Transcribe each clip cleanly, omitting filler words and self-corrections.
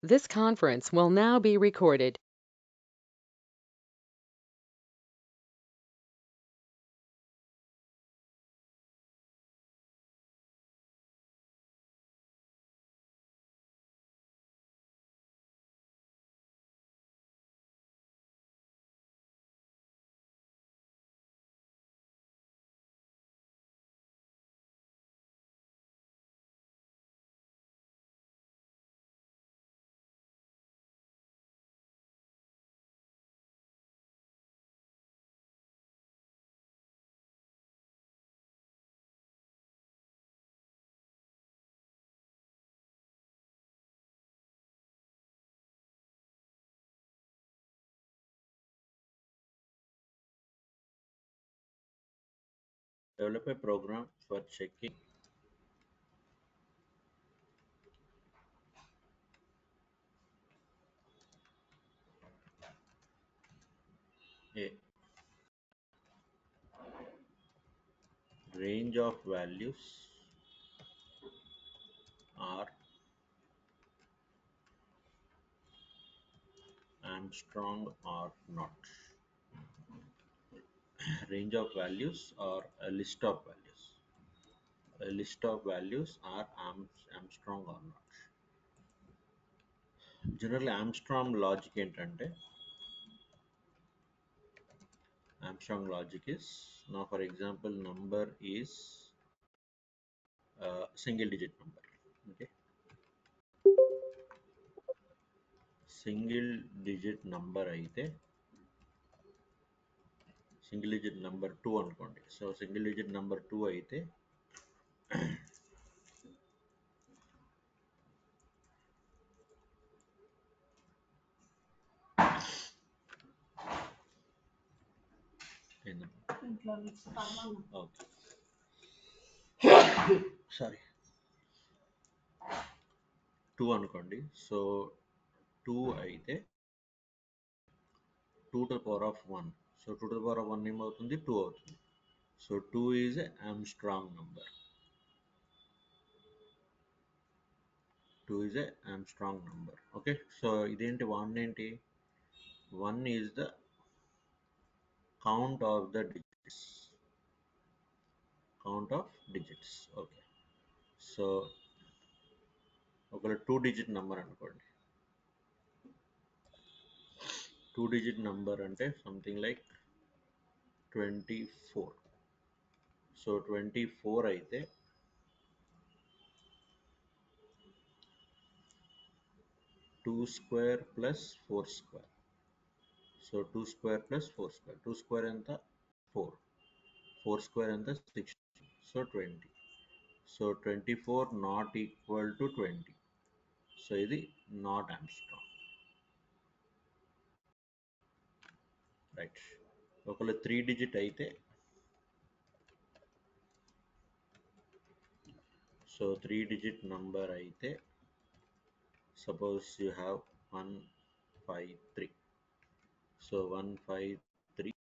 This conference will now be recorded. Develop a program for checking a range of values are Armstrong or not. Range of values or a list of values. A list of values are Armstrong or not. Generally, Armstrong logic ఏంటంటే Armstrong logic is now, for example, number is single digit number. Okay, single digit number అయితే single digit number 2 అనుకోండి. So single digit number 2 అయితే okay, sorry, 2 అనుకోండి. So 2 అయితే 2 to the power of 1. So 2 to the power of 1 ఏమవుతుంది? 2 అవుతుంది. So 2 is a Armstrong number. 2 is a Armstrong number. Okay, so ఇదేంటి? 1 ఏంటి? 1 is the count of the digits. Count of digits. Okay, so ఒకవేళ 2 digit number అనుకోండి. 2 digit number అంటే something like 24. So 24 అయితే 2 square plus 4 square. So 2 square plus 4 square. 2 square ఎంత? 4. 4 square ఎంత? 16. So 20. So 24 not equal to 20. So ఇది not Armstrong. Right. ఒకవేళ 3 digit అయితే, so 3 digit number అయితే suppose you have 153. So 153.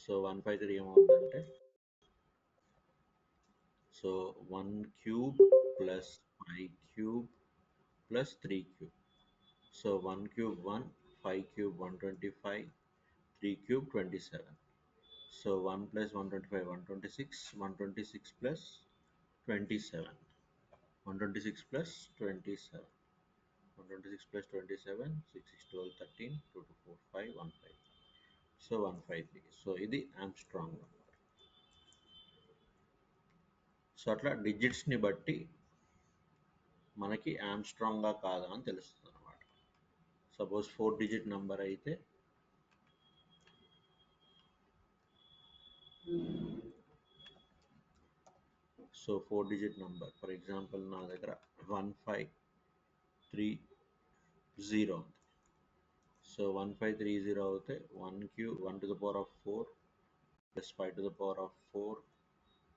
So 153 ఏమవుతుందంటే, so 1 cube plus 5 cube plus 3 cube. So 1 cube 1, 5 cube 125, 3 cube 27. So 1 plus 125 126, 126 plus 27, 126 plus 27, 126 plus 27, 6 6 12 13, 2 2 4 5 1 5. So 153. So ఇది Armstrong number. So అట్లా డిజిట్స్ని బట్టి మనకి ఆమ్స్ట్రాంగా కాదా అని తెలుస్తుంది అనమాట. సపోజ్ 4 డిజిట్ నెంబర్ అయితే so 4 digit number, for example నా దగ్గర 1530 ఉంది. సో 1530 అవుతే 1 cube 1 to the power of 4 plus 5 to the power of 4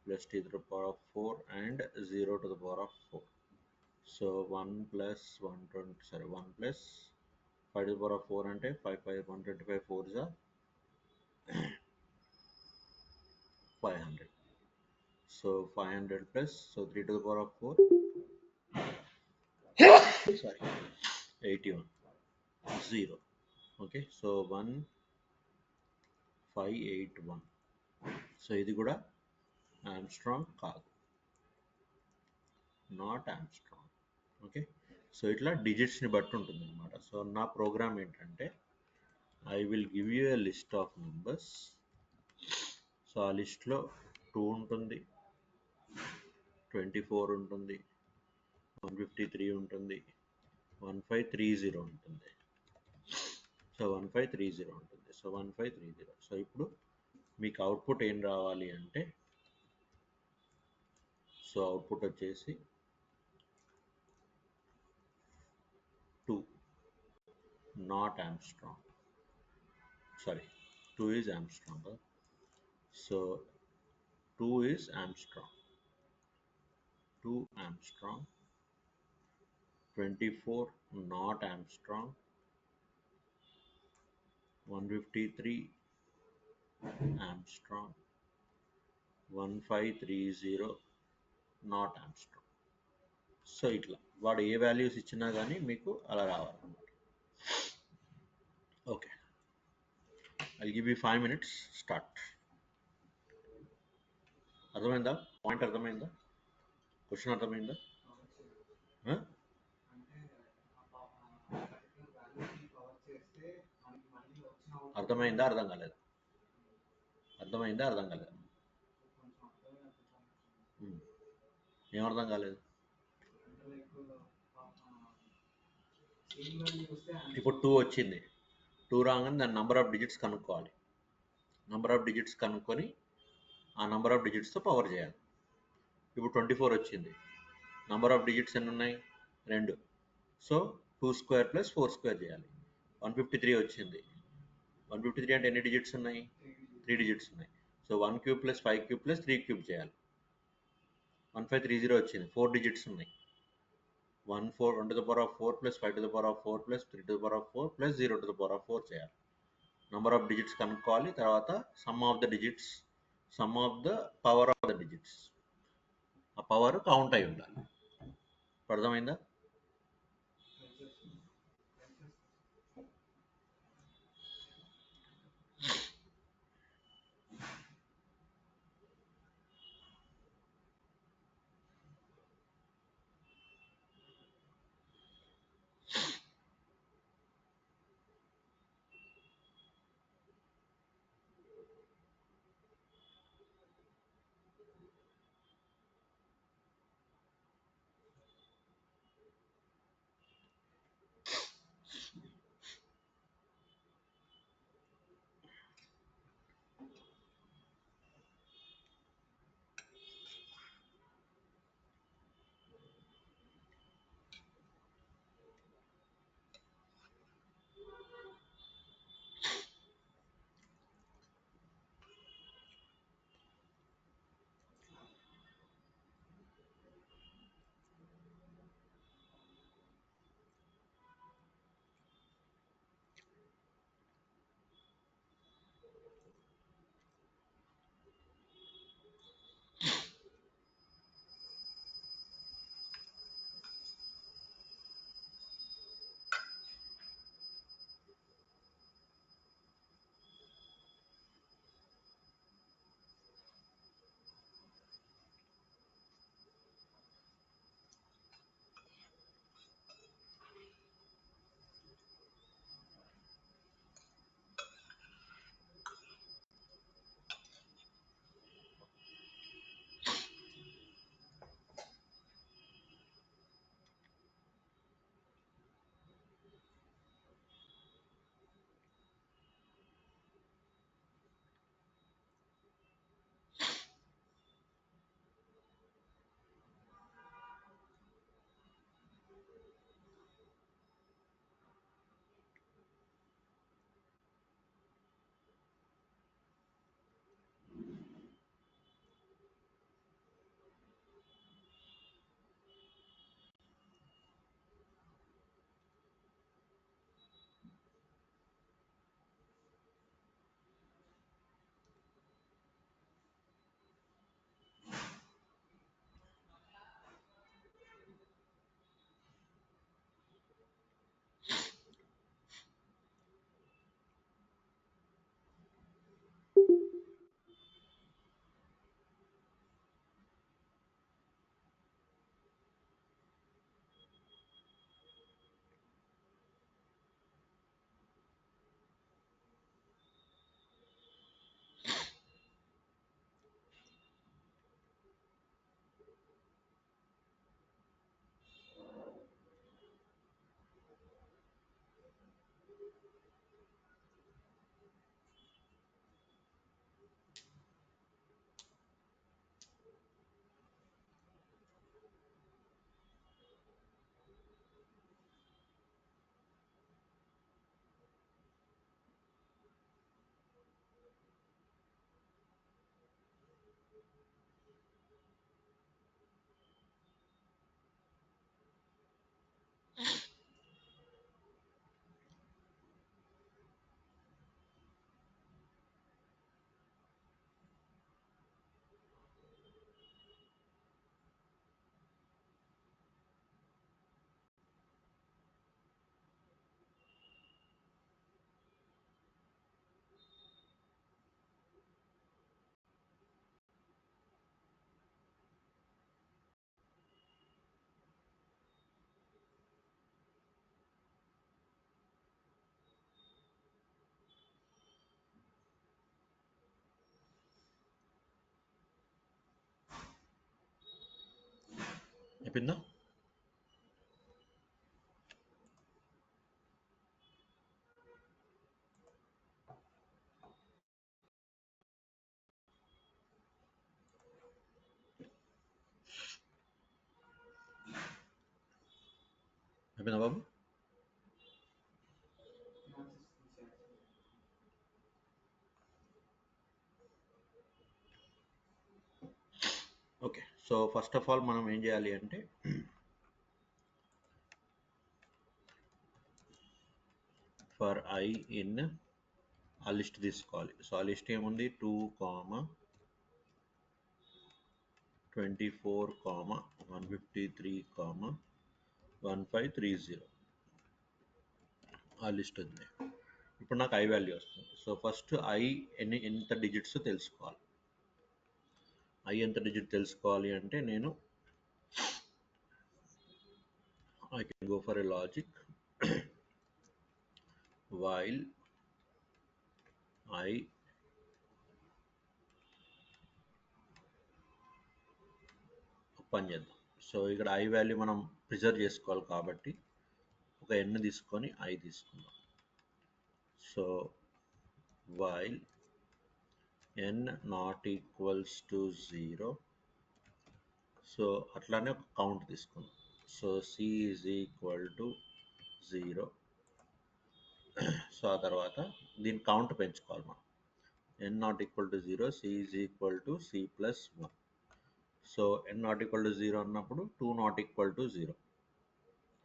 plus t to the power of 4 and 0 to the power of 4. So 1 plus 120, sorry, 1 plus 5 to the power of 4 అంటే 5 5 125 4 is 500. So 500 plus, so 3 to the power of 4 sorry, 81, 0. Okay, so 1581. So ఇది కూడా Armstrong కాదు, not Armstrong. Okay, so ఇట్లా డిజిట్స్ని బట్టి ఉంటుంది అనమాట. So నా programme ఏంటంటే I will give you a list of numbers. So ఆ లిస్ట్లో 2 ఉంటుంది, 24 ఉంటుంది, 153 ఉంటుంది, 1530 ఉంటుంది. సో 1530 ఉంటుంది. సో 1530. సో ఇప్పుడు మీకు అవుట్పుట్ ఏం రావాలి అంటే, సో అవుట్పుట్ వచ్చేసి 2, not Armstrong. Sorry, 2 is Armstrong. So 2 is Armstrong. 2 Armstrong. 24 not Armstrong. 153 Armstrong. 1530 not Armstrong. So ఇట్లా వాడు ఏ వాల్యూస్ ఇచ్చినా కానీ మీకు అలా రావాలన్నమాట. Okay, I give you 5 minutes. Start. అర్థమైందా? పాయింట్ అర్థమైందా? క్వశ్చన్ అర్థమైందా? అర్థమైందా? అర్థం కాలేదు? అర్థమైందా? అర్థం కాలేదు? ఏం అర్థం కాలేదు? ఇప్పుడు 2 వచ్చింది, 2 రాగానే దాని నంబర్ ఆఫ్ డిజిట్స్ కనుక్కోవాలి. నంబర్ ఆఫ్ డిజిట్స్ కనుక్కొని ఆ నంబర్ ఆఫ్ డిజిట్స్తో పవర్ చేయాలి. ఇప్పుడు 24 వచ్చింది, నంబర్ ఆఫ్ డిజిట్స్ ఎన్ని ఉన్నాయి? 2. సో 2 స్క్వేర్ ప్లస్ 4 స్క్వేర్ చేయాలి. 153 వచ్చింది, 153 అంటే ఎన్ని డిజిట్స్ ఉన్నాయి? 3 డిజిట్స్ ఉన్నాయి. So 1 cube plus 5 cube plus 3 cube చేయాలి. 1530 వచ్చింది, 4 డిజిట్స్ ఉన్నాయి. 1 to the power of 4 plus 5 to the power of 4 plus 3 to the power of 4 plus 0 to the power of 4 చేయాలి. నంబర్ ఆఫ్ డిజిట్స్ కనుక్కోవాలి. తర్వాత sum of the digits, sum of the power of the digits, ఆ power count అయి ఉండాలి. అర్థమైందా? అయిపోయిందా? అయిపోయిందా బాబు? Okay, so first of all మనం ఏం చేయాలి అంటే ఫర్ ఐ ఇన్ ఆ లిస్ట్ తీసుకోవాలి. సో ఆ లిస్ట్ ఏముంది, 2, 24, 153, 1530 ఆ లిస్ట్ ఉంది. ఇప్పుడు నాకు ఐ వాల్యూ వస్తుంది. సో ఫస్ట్ ఐ ఎంత డిజిట్స్ తెలుసుకోవాలి. ఐ ఎంత డిజిట్ తెలుసుకోవాలి అంటే నేను I can go for a logic while I పని చేద్దాం. సో ఇక్కడ ఐ వాల్యూ మనం ప్రిజర్వ్ చేసుకోవాలి కాబట్టి ఒక n తీసుకొని ఐ తీసుకుందాం. So while n not equals to 0, so అట్లానే ఒక కౌంట్ తీసుకుందాం. So c is equal to 0. So ఆ తర్వాత దీని కౌంట్ పెంచుకోవాలి మనం. n not equal to 0, c is equal to c plus 1. So n not equal to 0 అన్నప్పుడు 2 not equal to 0.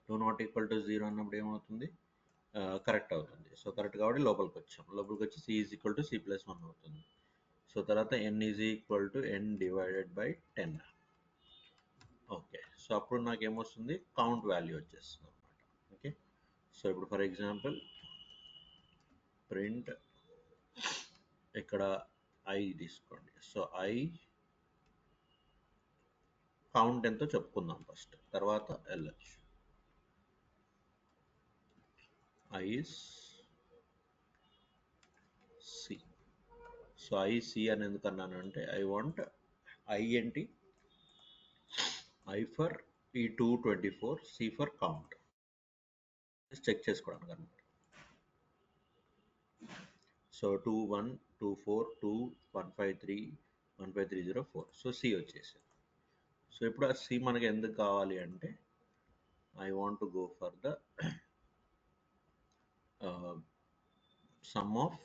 2 not equal to 0 అన్నప్పుడు ఏమవుతుంది, కరెక్ట్ అవుతుంది. సో కరెక్ట్ కాబట్టి లోపలికి వచ్చాం. లోపలికి వచ్చి c is equal to c plus 1 అవుతుంది. సో తర్వాత n is equal to n divided by 10. Okay, so అప్పుడు నాకు ఏమొస్తుంది, కౌంట్ వాల్యూ వచ్చేస్తుంది అనమాట. ఓకే, సో ఇప్పుడు ఫర్ ఎగ్జాంపుల్ ప్రింట్ ఇక్కడ ఐ తీసుకోండి. సో ఐ కౌంట్ ఎంతో చెప్పుకుందాం ఫస్ట్, తర్వాత వెళ్ళచ్చు. I is C. So I C అని ఎందుకు అన్నాను అంటే ఐ వాంట్ ఐ ఏంటి, ఐ ఫర్ ఈ 224, సి ఫర్ కౌంట్ చెక్ చేసుకోవడానికి అనమాట. సో 21, 24, 2, 153, 15304. సో సి వచ్చేసింది. సో ఇప్పుడు ఆ సి మనకి ఎందుకు కావాలి అంటే I want to go for the sum of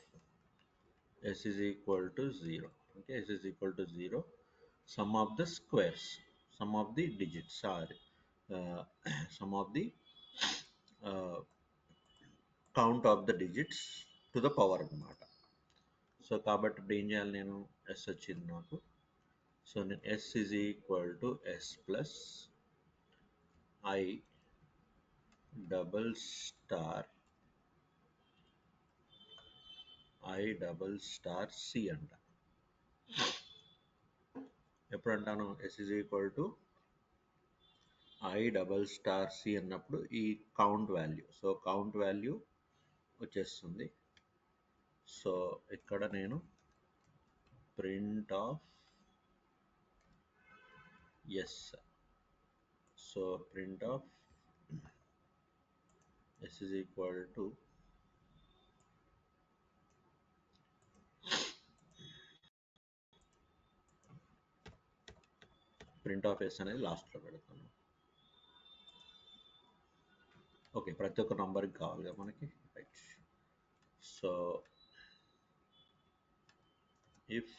s is equal to 0. Okay, s is equal to 0, sum of the squares, sum of the digits, sorry, sum of the count of the digits to the power అన్నమాట. So కాబట్టి ఇప్పుడు ఏం చేయాలి, నేను s వచ్చింది నాకు. So నేను s is equal to s plus I double star C అంట. ఎప్పుడు అంటాను, s is equal to I double star C అన్నప్పుడు ఈ count value, so count value వచ్చేస్తుంది. సో ఇక్కడ నేను print of S, so print of S is equal to print of S అనేది లాస్ట్లో పెడతాను. ఓకే, ప్రతి ఒక్క నంబర్కి కావాలి కదా మనకి, right. So if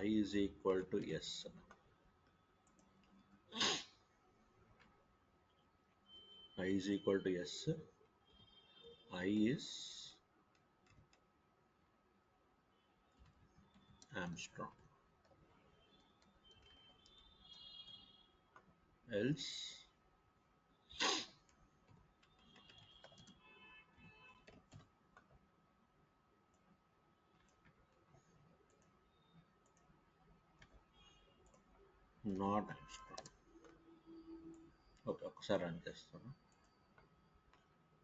I is equal to S, I is equal to S, I is Armstrong, else not Armstrong. Okay, ఒకసారి రన్ చేస్తాను.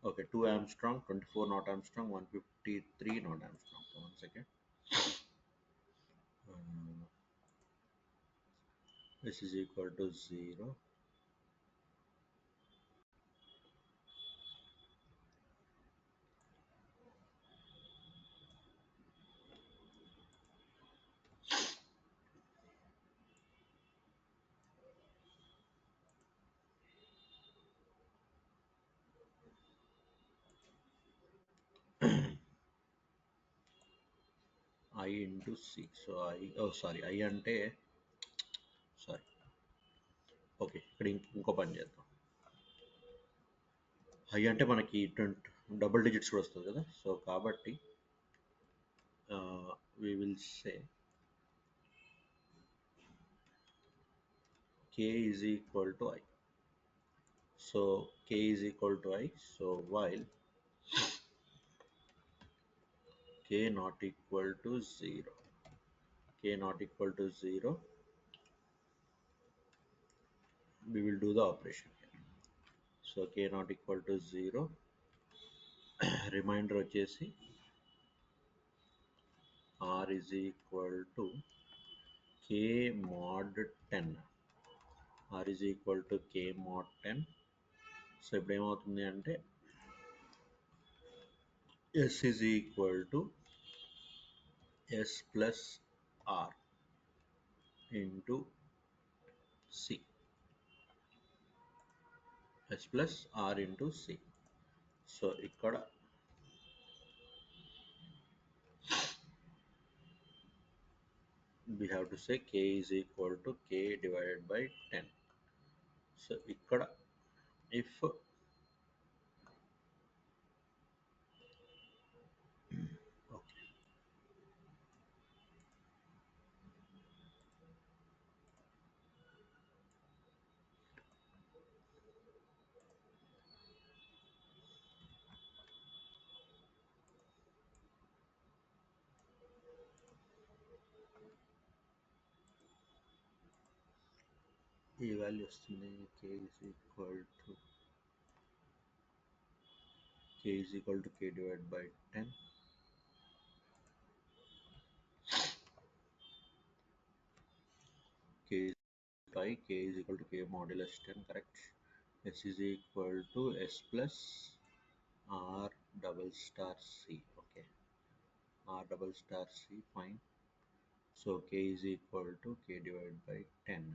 Okay, 2 Armstrong, 24 not Armstrong, 153 not Armstrong. 1 second. this is equal to 0. I into C. So I అంటే sorry okay ఇక్కడ ఇంకో పని చేద్దాం. I అంటే మనకి double digits కూడా వస్తుంది కదా, సో కాబట్టి we will say k is equal to I. So k is equal to I. So while k not equal to 0, k not equal to 0, we will do the operation here. So k not equal to 0, reminder వచ్చేసి r is equal to k mod 10. r is equal to k mod 10. So ఇప్పుడు ఏమవుతుంది అంటే s is equal to s plus r into c. s plus r into c. So ఇక్కడ we have to say k is equal to k divided by 10. So ఇక్కడ if okay, ఈ value వస్తుంది k is equal to k divided by 10. k is by k is equal to k modulus 10, correct. S is equal to s plus r double star c. Okay, r double star c, fine. So k is equal to k divided by 10.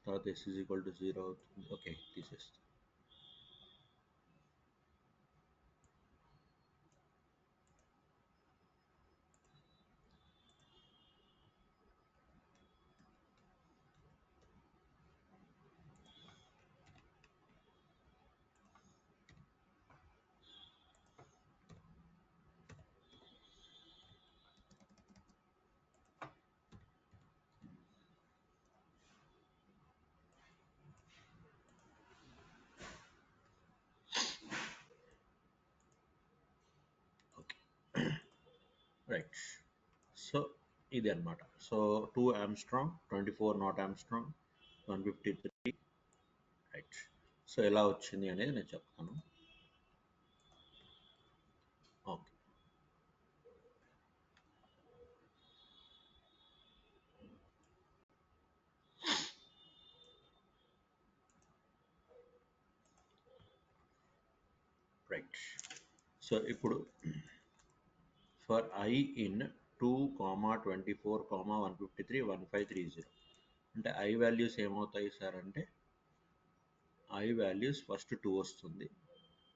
తర్వాత s is equal to 0 అవుతుంది. Okay, తీసేస్తాం. Right, so ఇది అనమాట. So 2 Armstrong, 24 not Armstrong, 153. Right, so ఎలా వచ్చింది అనేది నేను చెప్తాను. Okay, right. సో ఇప్పుడు ఫర్ I ఇన్ 2, 24, 153, 1530 అంటే I వాల్యూస్ ఏమవుతాయి సార్ అంటే I వాల్యూస్ ఫస్ట్ 2 వస్తుంది,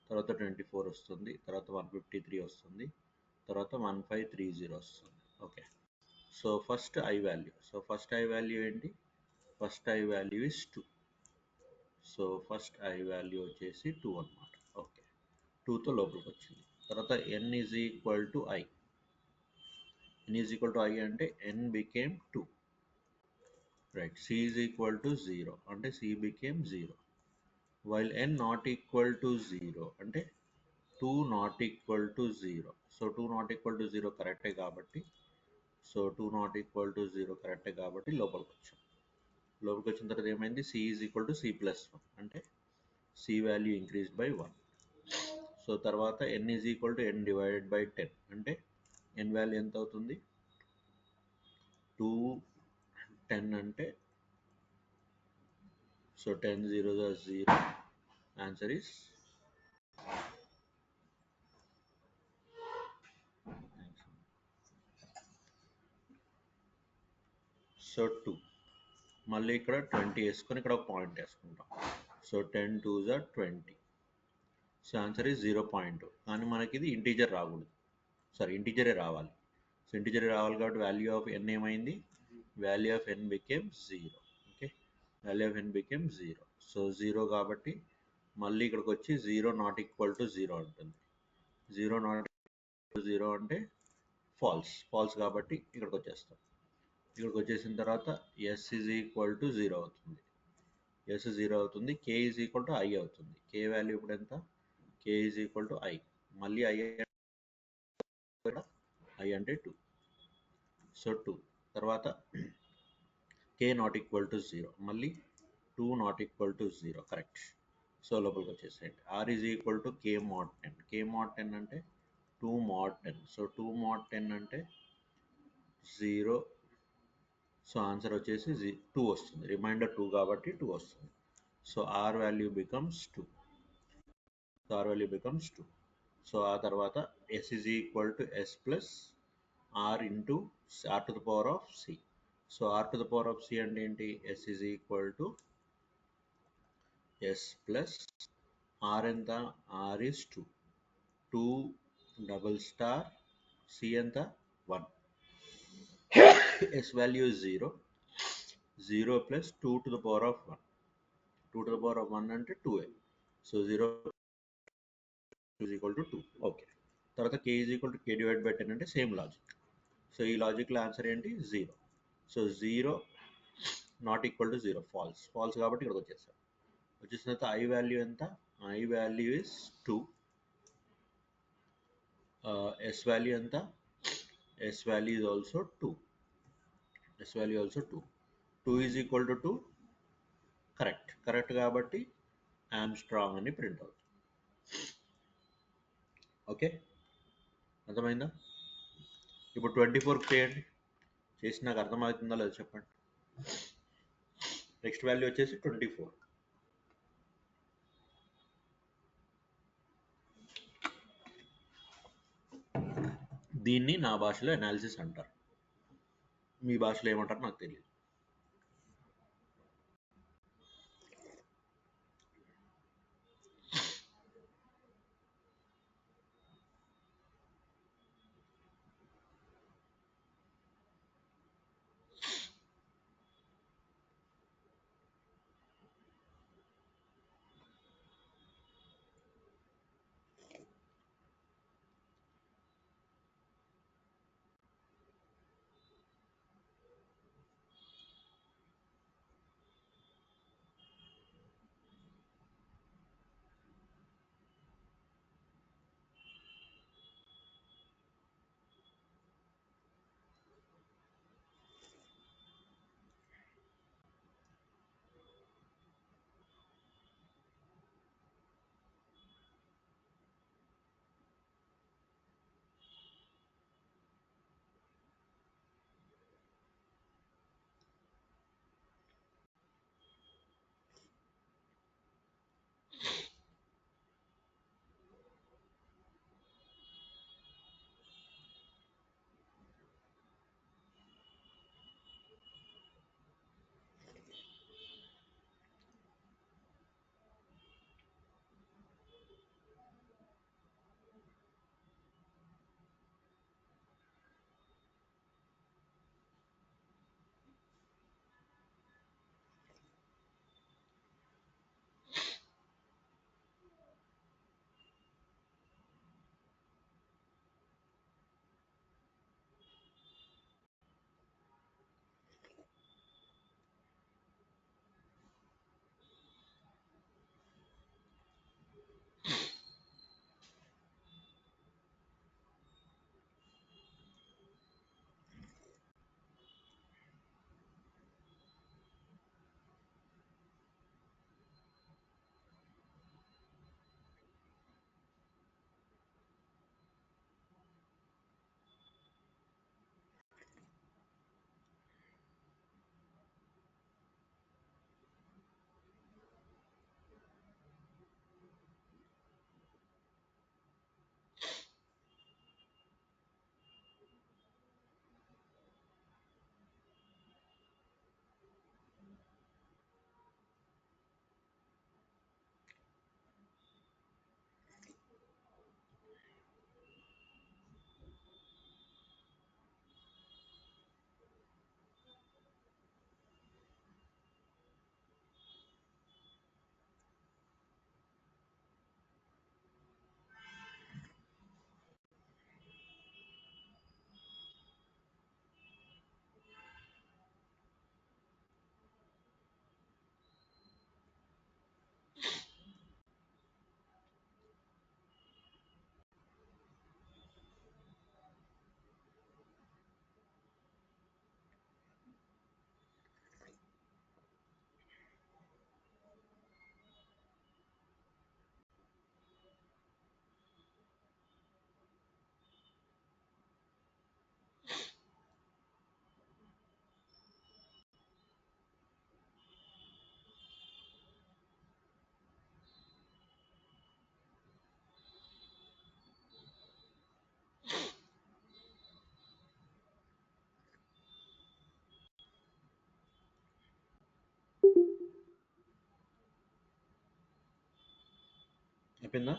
తర్వాత 24 వస్తుంది, తర్వాత 153 వస్తుంది, తర్వాత 1530 వస్తుంది. Okay, so first I value. So first I value ఏంటి? First I value is 2. So first I value వచ్చేసి 2 అనమాట. ఓకే, 2తో లోపలికి వచ్చింది. తర్వాత n is equal to I. n is equal to I అంటే n became 2. Right, c is equal to 0 అంటే c became 0. While n not equal to 0 అంటే 2 not equal to 0. So 2 not equal to 0 కరెక్టే కాబట్టి, so 2 not equal to 0 కరెక్టే కాబట్టి లోపలికి వచ్చాం. లోపలికి వచ్చిన తర్వాత ఏమైంది? c is equal to c plus 1 అంటే c value increase by 1. So తర్వాత n is equal to n divided by 10 అంటే n వాల్యూ ఎంత అవుతుంది 2 10 అంటే సో 10 0 0 ఆన్సర్ ఈస్ సో 2 మళ్ళీ ఇక్కడ 20 వేసుకొని ఇక్కడ ఒక పాయింట్ వేసుకుంటాం so 10 2 20 so answer is 0 point కానీ మనకి ఇది ఇంటీజర్ రాకూడదు సారీ ఇంటీజరే రావాలి సో ఇంటీజరే రావాలి కాబట్టి వాల్యూ ఆఫ్ n ఏమైంది value of n became 0 okay value of n became 0 so 0 కాబట్టి మళ్ళీ ఇక్కడికి వచ్చి 0 నాట్ ఈక్వల్ టు 0 ఉంటుంది 0 నాట్ ఈక్వల్ టు 0 అంటే ఫాల్స్ కాబట్టి ఇక్కడికి వచ్చేస్తాం ఇక్కడికి వచ్చేసిన తర్వాత s ఈజ్ ఈక్వల్ టు 0 అవుతుంది s 0 అవుతుంది k is equal to i అవుతుంది k వాల్యూ ఇప్పుడు ఎంత k is equal to i మళ్ళీ i అంటే 2 సో 2 తర్వాత k నాట్ ఈక్వల్ టు 0 మళ్ళీ 2 not equal to 0 correct so లోపలికి వచ్చేసేయండి r is equal to k mod 10 k mod 10 అంటే 2 mod 10 సో 2 mod 10 అంటే 0 సో ఆన్సర్ వచ్చేసి 2 వస్తుంది రిమైండర్ 2 కాబట్టి 2 వస్తుంది so r value becomes 2 so r value becomes 2 so ఆ తర్వాత s is equal to s plus r into r to the power of c so r to the power of c అంటే ఏంటి s is equal to s plus r ఎంత r is 2 2 double star c ఎంత 1 s value is 0 0 plus 2 to the power of 1 2 to the power of 1 అంటే 2a so 0 is equal to 2 okay తర్వాత k is equal to k divide by 10 అంటే same logic so ఈ లాజిక్లో answer ఏంటి 0 so 0 not equal to 0 false కాబట్టి ఇక్కడికి వచ్చేసాం వచ్చేసిన తర్వాత i వాల్యూ ఎంత i value is 2 s value ఎంత s value is also 2 s value also 2 2 is equal to 2 correct కాబట్టి ఐఎమ్ స్ట్రాంగ్ అని ప్రింట్ అవుతుంది ఓకే అర్థమైందా ఇప్పుడు 24 చేయండి చేసి నాకు అర్థమవుతుందా లేదో చెప్పండి నెక్స్ట్ వాల్యూ వచ్చేసి 24 దీన్ని నా భాషలో అనాలిసిస్ అంటారు మీ భాషలో ఏమంటారు నాకు తెలియదు అయిపోయిందా?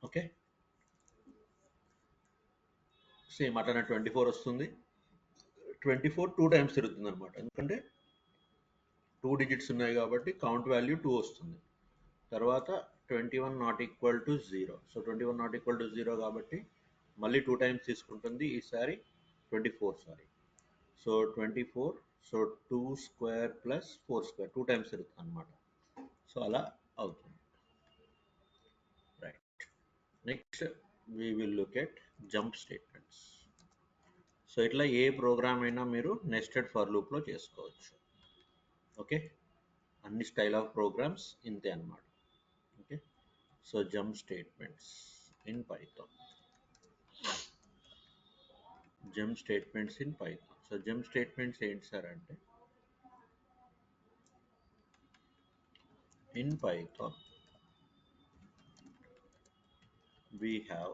ఓకే, సేమ్ అట్లనే 24 వస్తుంది. 24 2 టైమ్స్ తిరుగుతుంది అనమాట, ఎందుకంటే 2 డిజిట్స్ ఉన్నాయి కాబట్టి కౌంట్ వాల్యూ 2 వస్తుంది. తర్వాత 21 not equal to 0. So 21 not equal to 0 కాబట్టి మళ్ళీ 2 టైమ్స్ తీసుకుంటుంది, ఈసారి 24 sorry. So 24, so 2 square plus 4 square 2 times తిరుగుతుంది అనమాట. సో అలా అవుతుంది. Right, next we will look at jump statements. So ఇట్లా ఏ ప్రోగ్రామ్ అయినా మీరు నెస్టెడ్ ఫర్ లూప్లో చేసుకోవచ్చు. ఓకే, అన్ని స్టైల్ ఆఫ్ ప్రోగ్రామ్స్ ఇంతే అన్నమాట. Okay, so jump statements in Python. Jump statements in Python. So jump statements ఏంటి సార్ అంటే, in Python we have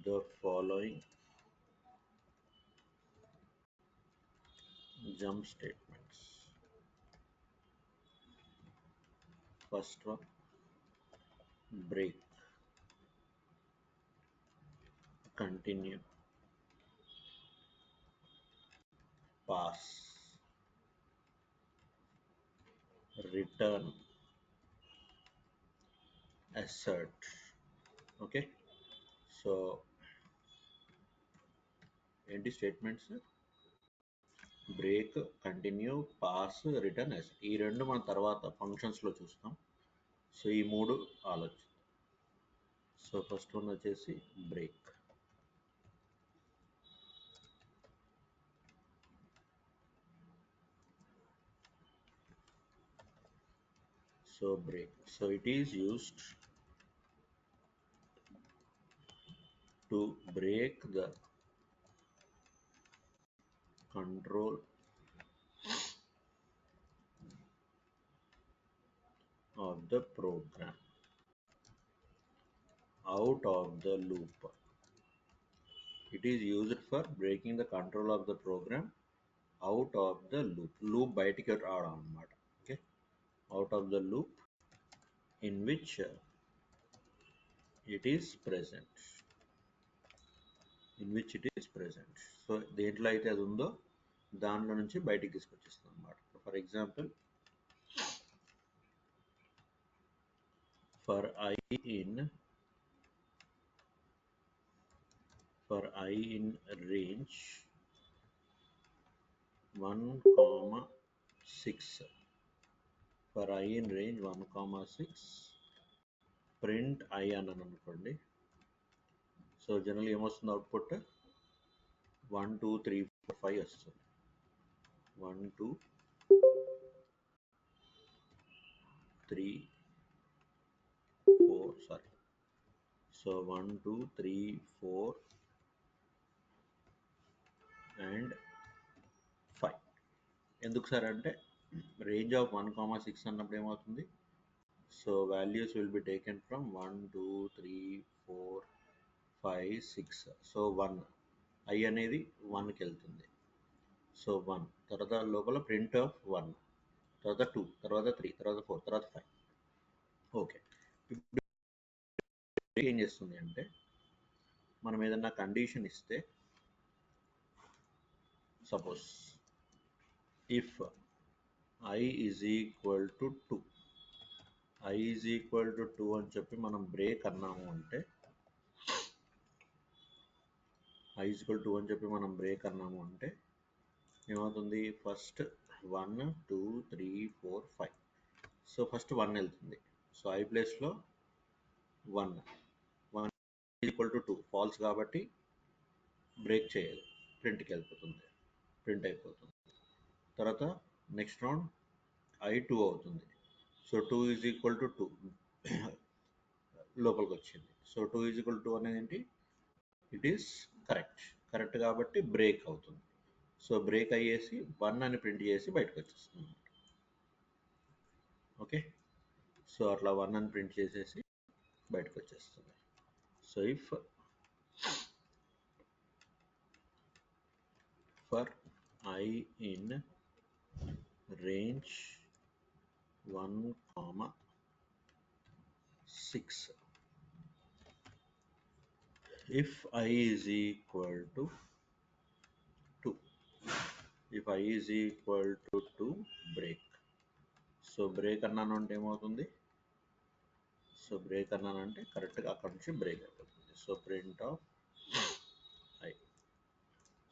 the following jump statements. First one, break, continue, pass, return, assert. Okay, so ఏంటి statements? Break, continue, pass, return, asset. ఈ రెండు మన తర్వాత ఫంక్షన్స్లో చూస్తాం. So ఈ మూడు ఆలోచన. సో ఫస్ట్ వన్ వచ్చేసి break. So break, so it is used to break the control of the program out of the loop. It is used for breaking the control of the program out of the loop. Loop బయటికి రావడం అన్నమాట. Okay, out of the loop in which it is present. So దేంట్లో అయితే అది ఉందో దాంట్లో నుంచి బయటికి తీసుకొచ్చేస్తుంది అన్నమాట. For example, for i in range 1,6, for I in range 1,6, print I అన్నాను అనుకోండి. సో జనరల్ ఏమొస్తుంది అవుట్పుట్? 1 2 3 4 5 వస్తుంది. 1 2 3 4 సారీ. So 1 2 3 4 and 5. ఎందుకు సార్ అంటే రేంజ్ ఆఫ్ 1,6 అన్నప్పుడు ఏమవుతుంది? So values will be taken from 1 2 3 4 5 6. So 1 I అనేది 1కి వెళ్తుంది. సో 1 తర్వాత లోపల ప్రింట్ ఆఫ్ 1, తర్వాత 2, తర్వాత 3, తర్వాత 4, తర్వాత 5. ఓకే, ఇప్పుడు ఏం చేస్తుంది అంటే, మనం ఏదన్నా కండిషన్ ఇస్తే, suppose if I is equal to 2, I is equal to 2 అని చెప్పి మనం బ్రేక్ అన్నాము అంటే, I ఈజ్ ఈక్వల్ టు 2 అని చెప్పి మనం బ్రేక్ అన్నాము అంటే ఏమవుతుంది? ఫస్ట్ 1 2 3 4 5. సో ఫస్ట్ 1 వెళ్తుంది. సో I ప్లేస్లో 1 ఈక్వల్ టు 2 ఫాల్స్ కాబట్టి బ్రేక్ చేయదు, ప్రింట్కి వెళ్ళిపోతుంది. ప్రింట్ అయిపోతుంది. తర్వాత నెక్స్ట్ రౌండ్ I2 అవుతుంది. సో 2 ఈజ్ ఈక్వల్ టు 2 లోపలికి వచ్చింది. సో 2 ఈజ్ ఈక్వల్ టు 2 అనేది ఏంటి, ఇట్ ఈస్ కరెక్ట్ కాబట్టి బ్రేక్ అవుతుంది. సో బ్రేక్ అయ్యేసి 1 అని ప్రింట్ చేసి బయటకు వచ్చేస్తుంది. ఓకే, సో అట్లా 1 అని ప్రింట్ చేసేసి బయటకు వచ్చేస్తుంది. So if for I in range 1,6, if I is equal to 2, if I is equal to 2, break. So break అన్నాను అంటే ఏమవుతుంది, సో బ్రేక్ అన్నానంటే కరెక్ట్గా అక్కడ నుంచి బ్రేక్ అయిపోతుంది. So print of I,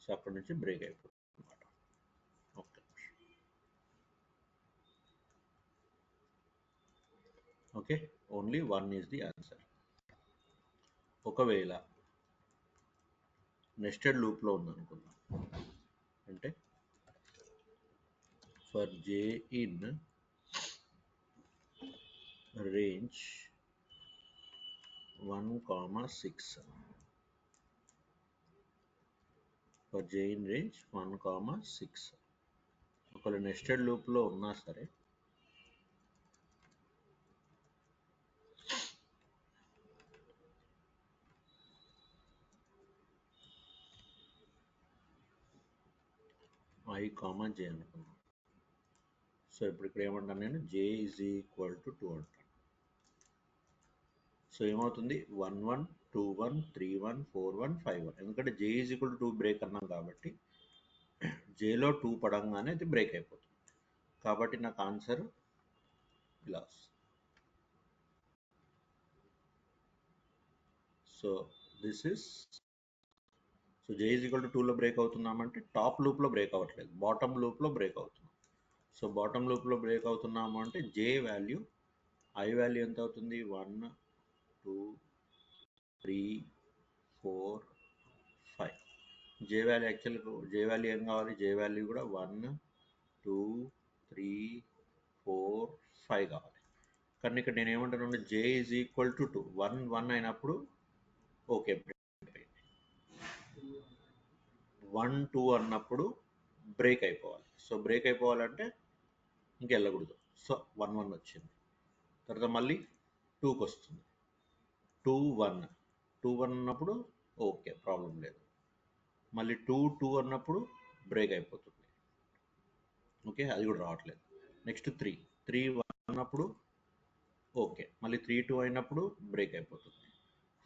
so అక్కడ నుంచి బ్రేక్ అయిపోతుంది అనమాట. Okay okay, only 1 is the answer. ఒకవేళ నెస్టెడ్ లూప్లో ఉందనుకుందాం, అంటే for j in range 1,6, for j in range 1,6 ఒకవేళ నెస్టెడ్ లూప్లో ఉన్నా సరే I, j అనుకున్నాం. సో ఇప్పుడు ఇక్కడ ఏమంటాను నేను, j ఈజ్ ఈక్వల్ టు 2 అంటాను. సో ఏమవుతుంది, 1,1, 2,1, 3,1, 4,1, 5,1, ఎందుకంటే j is equal to 2 break అన్నాం కాబట్టి jలో 2 పడంగానే అది బ్రేక్ అయిపోతుంది. కాబట్టి నాకు ఆన్సర్ ఇలా వస్తుంది. So this is, so j is equal to 2లో బ్రేక్ అవుతున్నామంటే టాప్ లూప్లో బ్రేక్ అవ్వట్లేదు, బాటమ్ లూప్లో బ్రేక్ అవుతున్నాం. సో బాటమ్ లూప్లో బ్రేక్ అవుతున్నాము అంటే j వాల్యూ, I వాల్యూ ఎంత అవుతుంది, 1, 2, 3, 4, 5. j వాల్యూ యాక్చువల్గా j వాల్యూ ఏం కావాలి, j వాల్యూ కూడా 1, 2, 3, 4, 5 కావాలి. కానీ ఇక్కడ నేను ఏమంటాను, j ఈజ్ ఈక్వల్ టు 2, 1, 1 అయినప్పుడు ఓకే, 1, 2 అన్నప్పుడు బ్రేక్ అయిపోవాలి. సో బ్రేక్ అయిపోవాలంటే ఇంకెళ్ళకూడదు. సో 1, 1 వచ్చింది, తర్వాత మళ్ళీ 2కి వస్తుంది, 2, 1, 2, 1 అన్నప్పుడు ఓకే, ప్రాబ్లం లేదు. మళ్ళీ 2, 2 అన్నప్పుడు బ్రేక్ అయిపోతుంది. ఓకే, అది కూడా రావట్లేదు. నెక్స్ట్ 3, 3, 1 అన్నప్పుడు ఓకే, మళ్ళీ 3, 2 అయినప్పుడు బ్రేక్ అయిపోతుంది.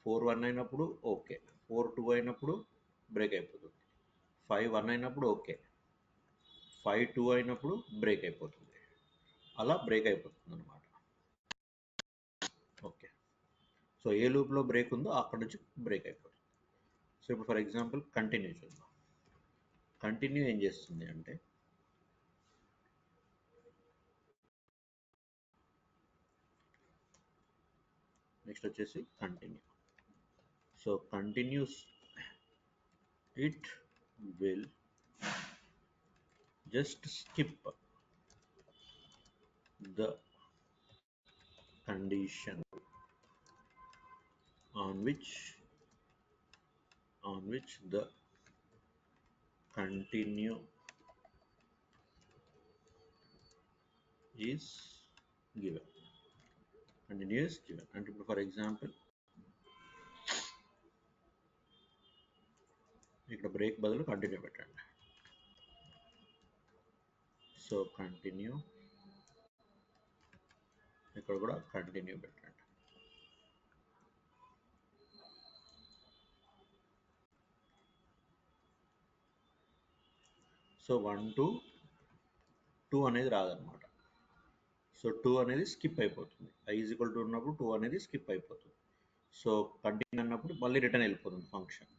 4, 1 అయినప్పుడు ఓకే, 4, 2 అయినప్పుడు బ్రేక్ అయిపోతుంది. 5, 1 అయినప్పుడు ఓకే, 5, 2 అయినప్పుడు బ్రేక్ అయిపోతుంది. అలా బ్రేక్ అయిపోతుంది అనమాట. ఓకే, సో ఏ లూప్లో బ్రేక్ ఉందో అక్కడ నుంచి బ్రేక్ అయిపోతుంది. సో ఇప్పుడు ఫర్ ఎగ్జాంపుల్ కంటిన్యూ చూద్దాం. కంటిన్యూ ఏం చేస్తుంది అంటే, నెక్స్ట్ వచ్చేసి continue. So continuous, it will just skip the condition on which the continue is given. Continue is given. And for example, ఇక్కడ బ్రేక్ బదులు కంటిన్యూ పెట్టండి. సో కంటిన్యూ, ఇక్కడ కూడా కంటిన్యూ పెట్టండి. సో 1 to 2 అనేది రాదనమాట. సో 2 అనేది స్కిప్ అయిపోతుంది. I ఈజ్ ఈక్వల్ టు ఉన్నప్పుడు 2 అనేది స్కిప్ అయిపోతుంది. సో కంటిన్యూ అన్నప్పుడు మళ్ళీ రిటర్న్ వెళ్ళిపోతుంది ఫంక్షన్,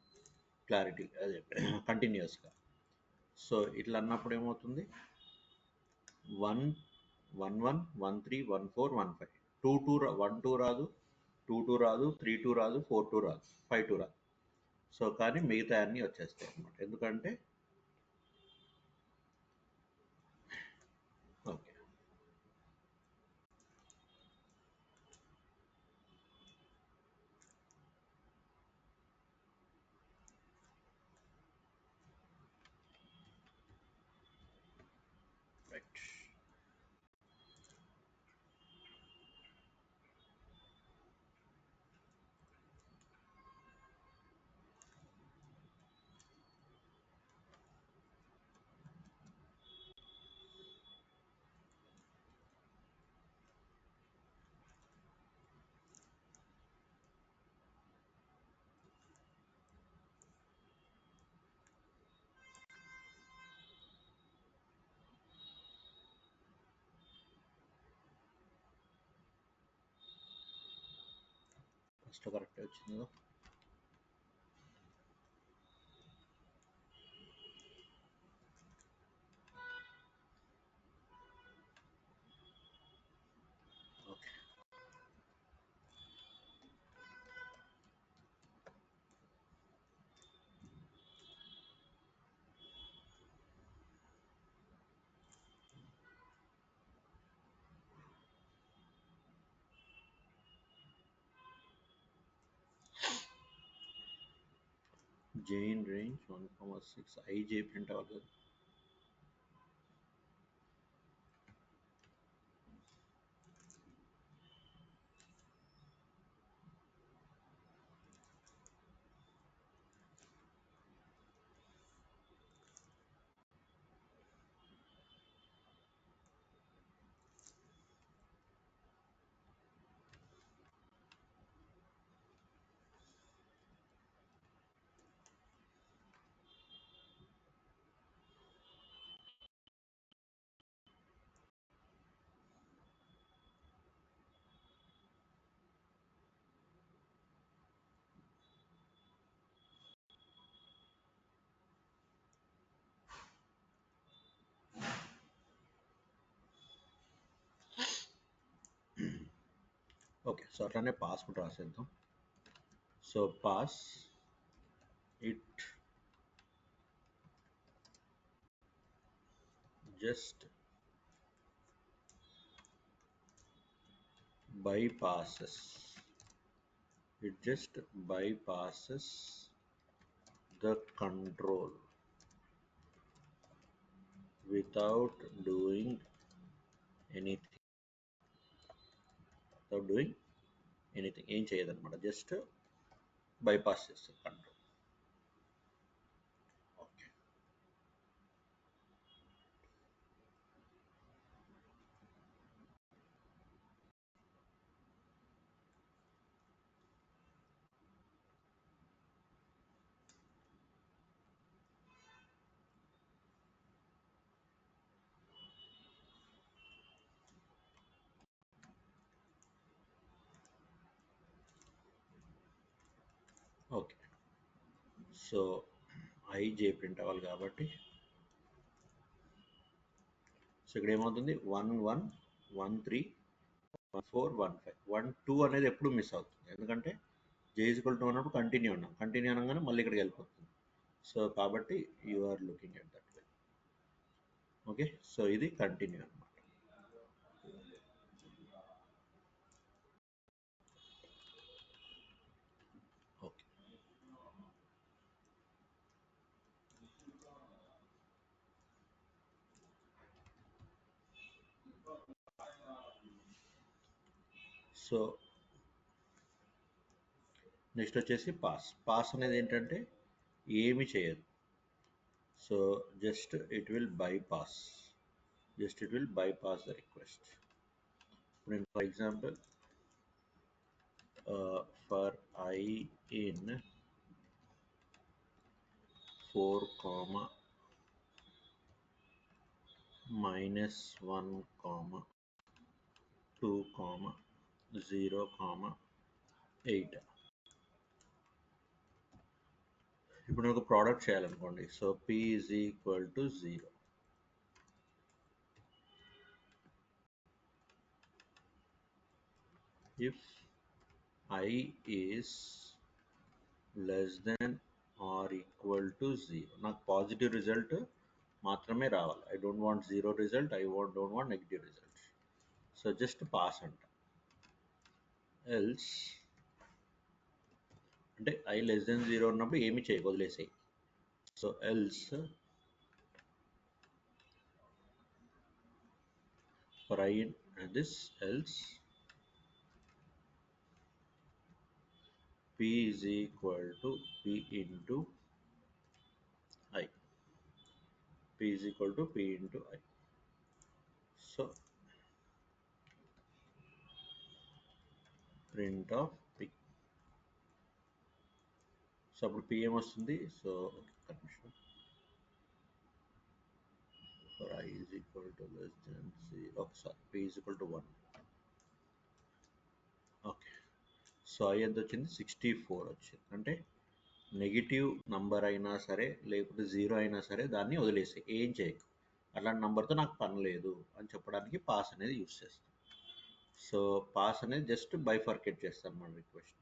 క్లారిటీ అదే కంటిన్యూస్గా. సో ఇట్లా అన్నప్పుడు ఏమవుతుంది, 1, 1, 1, 1, 3, 1, 4, 1, 5, 2, 2, 1, 2 రాదు, 2, 2 రాదు, 3, 2 రాదు, 4, 2 రాదు, 5, 2 రాదు. సో కానీ మిగతా అన్నీ వచ్చేస్తాయి అన్నమాట. ఎందుకంటే Perfect. ఫస్ట్ కరెక్ట్ వచ్చింది కదా. Okay. J in range 1,6 ij print అవ్వాలి. ఓకే, సో అట్లానే పాస్ కూడా రాసేద్దాం. So pass it just bypasses bypasses the control without doing anything ఏం చేయదన్నమాట, జస్ట్ బైపాస్ చేస్తుంది control. Okay. Okay, so I J print అవ్వాలి కాబట్టి, సో ఇక్కడ ఏమవుతుంది 1113 1415 అనేది ఎప్పుడు మిస్ అవుతుంది, ఎందుకంటే J=2 అన్నప్పుడు కంటిన్యూ అన్నాం, కంటిన్యూ అనగానే మళ్ళీ ఇక్కడికి వెళ్ళిపోతుంది. సో కాబట్టి you are looking at that way. Okay, so ఇది కంటిన్యూ అనమాట. ఓకే, సో నెక్స్ట్ వచ్చేసి పాస్ అనేది ఏంటంటే ఏమి చేయదు. So just it will bypass the request. ఇప్పుడు నేను for example for I in 4 comma -1 comma 2 comma 0 comma 8. ఇప్పుడు నేను ఒక ప్రోడక్ట్ చేయాలనుకోండి, so P is equal to 0. If I is less than or equal to 0, నాకు పాజిటివ్ రిజల్ట్ మాత్రమే రావాలి. I don't want zero result, don't want negative result. So just pass అంట. Else అంటే I less than 0 ఉన్నప్పుడు ఏమి చేయకు, వదిలేసేయి. So else for I and this, else P is equal to P into I. P is equal to P into I. So print of P. So అప్పుడు P ఏమొస్తుంది? So confusion for I is equal to less than 0. ఒకసారి P is equal to 1. Okay. So I ఎంత వచ్చింది? 64 వచ్చింది. అంటే negative number అయినా సరే లేకపోతే 0 అయినా సరే దాన్ని వదిలేసి ఏం చేయకు, అలాంటి నంబర్తో నాకు పని లేదు అని చెప్పడానికి పాస్ అనేది యూస్ చేస్తాం. సో పాస్ అనేది జస్ట్ బైఫర్కేట్ చేస్తాను మన request.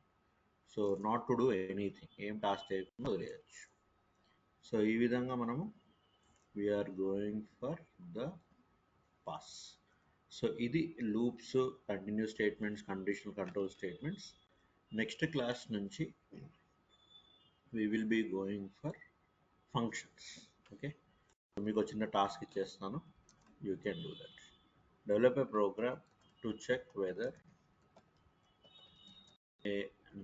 So not to do anything, ఏం టాస్క్ చేయకుండా వదిలేయచ్చు. సో ఈ విధంగా మనము we're going for the pass. So ఇది loops, continue statements, conditional control statements. Next class నుంచి we will be going for functions. Okay, మీకు చిన్న టాస్క్ ఇచ్చేస్తాను, you can do that. Develop a program to check whether a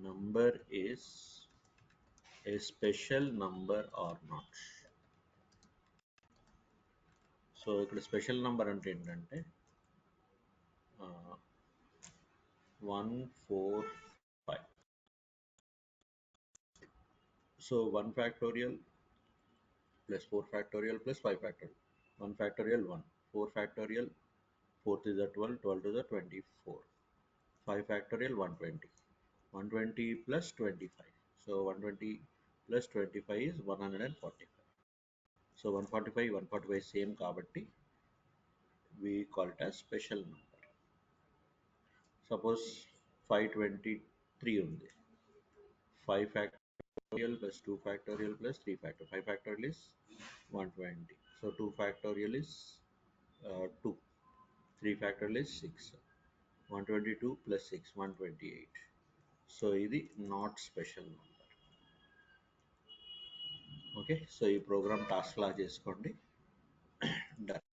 number is a special number or not. So ఇక్కడ special number అంటే ఏంటంటే 145. So 1 factorial plus 4 factorial plus 5 factorial. 1 factorial 1, 4 factorial 4 to the 12, 12 to the 24, 5 factorial 120, 120 plus 25. So 120 plus 25 is 145. So 145, 145 same kabatti we call it as special number. Suppose 523 undi, 5 factorial plus 2 factorial plus 3 factorial. 5 factorial is 120. So 2 factorial is 2. 3 factorial is 6. 122 plus 6, 128. So ఇది not special number. Okay, so ఈ programme task లా చేసుకోండి. Done.